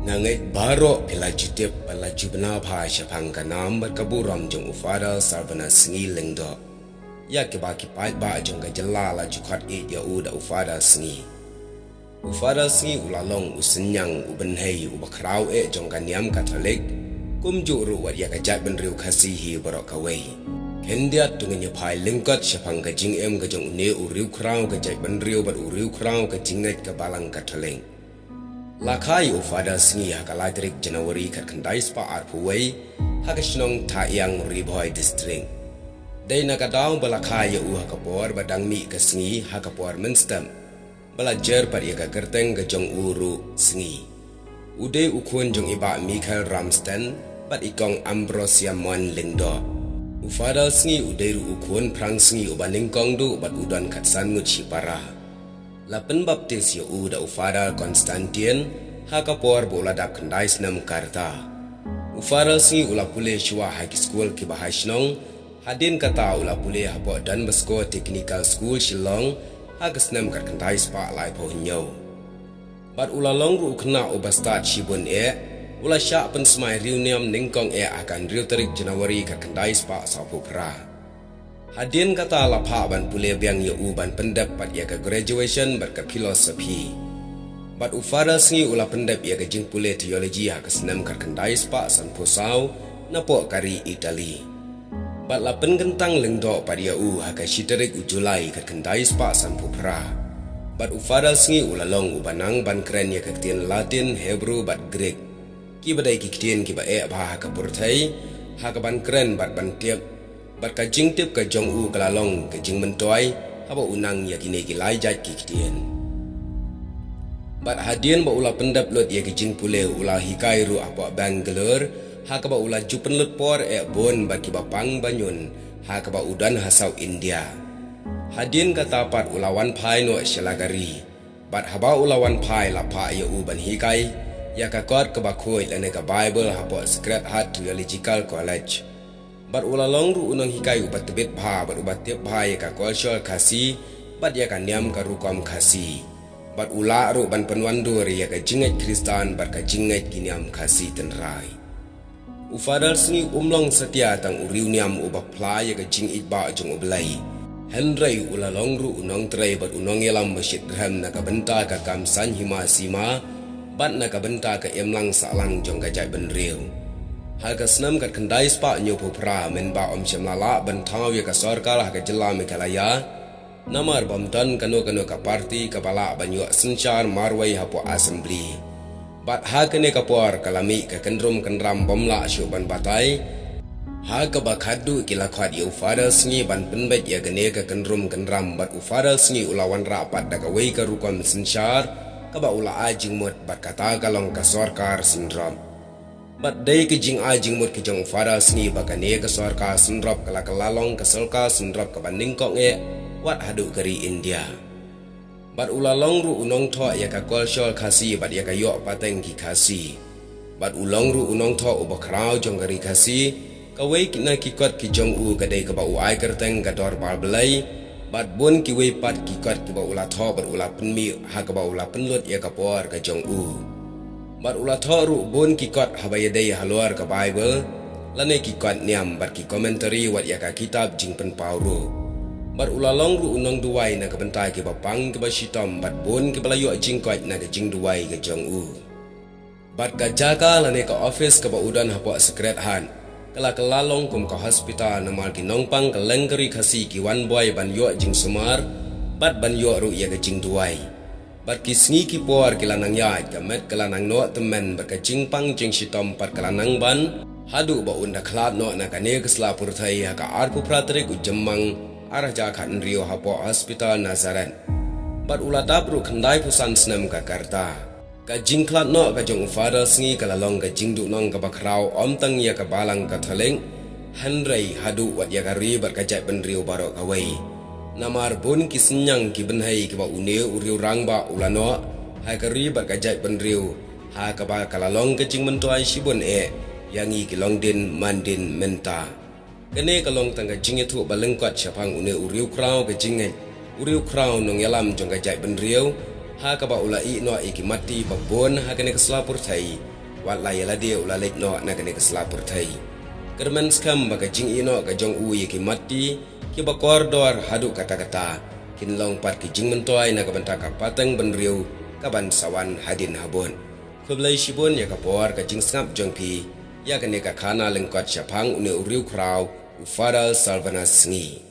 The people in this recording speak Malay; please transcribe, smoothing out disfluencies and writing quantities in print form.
Nangit baro pelajutip pelajubna bha shapang kanam berkaburam jong ufada sarvana sengi lengdo. Ya kebaki pait ba jong gajala la jukat ya uda ufada sengi. Ufada sengi ulalong usenyang ubenhei ubakrau jong kaniam katolik. Kumjuru wat ya kajat benriu kasihi barok kawai. Kendiat tunganya pai lengkot shapang gajing gajong une uriu krau gajat benriu bat uriu krau gajingat kebalang katolik. Lakai ufada sengi hakalai terik Januari kat kendai spa arpuway hakasnong Taiyang Riboy District. Day nakadaw balakai hakapor badang mi ka sengi hakapor menstem. Balajar pat ia kerteng ke jong uru sengi. Uday ukun jong iba Michael Ramsden pat ikong Ambrosia Mon Lingdo. Ufada sengi uday ru ukun prang sengi ubaning kong du bat udan katsan nguci parah. Lapan baptis ya uda ufada Konstantin hakapor bola dap kendai senam karta. Ufada sengi ula pule shua high school ki bahasnong hadin kata ula pule hapo dan besko technical school Shillong hagas senam kat kendai spa lai pohnyau. Bat ula long ru kena ubastat shibun ula syak pen semai reunion ningkong akan riu terik Januari kat kendai spa sapu pra. Hadin kata lapa ban pule biang ya ban pendap pat ya ke graduation berke filosofi. Bat ufada sengi ula pendap ya ke jing pule teologi ha ke senam kat kendai spa san pusau napok kari Itali. Bat lapen gentang lengdok pat ya ha ke shiterik Julai kat kendai spa san pupra. Bat ufada sengi ula long ubanang ban keren ya ke ketien Latin, Hebrew bat Greek. Ki badai ki ketien ki ba bah ha ke purtai ha ke ban keren bat ban tiap. Bat ka jing tip ka jong kalalong ka jing mentoy haba unang ya kini kilai jat ki ketien. Bat hadien ba ula pendap lot ya ki jing pule ula hikai ru apa Bangalore ha ka ba ula jupen lot por bon bat ki bapang banyun ha ka ba udan hasau India. Hadien kata pat ulawan pai no shalagari. Bat haba ulawan pai la pa ya ban hikai ya ka kot ka ba khoi la ne ka Bible haba Sacred Heart Theological College. Bat ulalong ru unang hikai ubat tebet bha bat ubat tiap bha ya ka kultur kasi bat ya ka niam ka rukom kasi. Bat ula ru ban penwandur ya ka jingat Kristan bat ka jingat kiniam kasi tenrai. Ufadal sengi umlong setia tang uriu niam ubak pla ya ka jing itba jong ublai. Henry ulalong ru unang trai bat unang yelam masjid ram na ka benta ka kamsan hima sima bat na ka benta ka emlang salang jong ka jai benriu. Harga senam kat kendai spa nyopo pra menba semlala bentau ya ka sarkar harga jela mekalaya namar bamdan kano ka parti kepala banyu sencar marwai hapo assembly bat hakane kapor kalami ka kendrum kendram bomla syoban batai harga bakadu kila khwat ya ufada sengi ban penbet ya gane ka kendrum kendram bat ufada sengi ulawan rapat da ka wei ka rukon sencar ka ba ula ajing mut bat kata kalong ka sarkar sindrom. Bat day ke jing ajing mut ke jong fada sengi bakane ke sarkar sindrop kala kalalong ke sarkar sindrop ke banding kong wat hadu kari India. Bat ulalong ru unong tho ya ka kultur kasi bat ya ka yok pateng ki kasi. Bat ulong ru unong tho ubakrau jong kari kasi kawai kina kikot ki jong kadai ke ba uai kerteng ka dor bal belai bat bun ki wei pat kikot ki ba ula tho bat ula penmi ha ka ba ula penlut ya ka por ka jong Bat ula thoru bun kikot habayadai haluar ke Bible lane kikot niam bat ki komentari wat ya ka kitab jing pen pauru. Bat ula long ru unong duai na ke bentai ke bapang ke basitom bat bun ke balayu jingkot na ke jing duai ke jong Bat ka jaga lane ke office ke ba udan hapo Sacred Heart. Kala kelalong kum ke hospital namal ki nongpang ke lengkeri kasi ki wan boy ban yu jing sumar bat ban yu ru ya ke jing duai. Bat ki sengi ki por ki lanang yat ka met ka lanang no temen bat ka jing pang jing sitom pat ka lanang ban hadu ba unda khlad no na ka ne ka slapur thai ha ka arpu pratrik u jemmang arah ja khat rio hapo hospital Nazareth. Bat ula dap ru khandai pusan senam ka karta ka jing khlad no ka jong fada sengi ka lalong ka jing du nong ka bakrau om tang ya ka balang ka thaleng Henry hadu wat ya ka ri bat ka jai ben rio baro ka wei. Namar bun ki senyang ki benhai ki ba une uriu rang ba ulano hai ka ri bat ka jai ben riu ha ka ba kalalong ke jing mentoai shibun yangi ki longdin mandin menta kene kalong tang ka jing ethu baleng kwat chapang une uriu krau ke jing uriu krau nong yalam jong ka jai ben riu ha ka ba ula I no iki mati babon ha kene keslapur thai wat la yala dia ula lek no na kene keslapur thai kerman skam ba ka jing I no ka jong u iki mati ki ba kordor hadu kata-kata kin long pat ki jing mentoi na ka banta ka patang benriu ka ban sawan hadin habon kublai shibon ya ka por ka jing skap jong pi ya kene ka khana lengkot syapang une uriu krau ufadal salvanas ni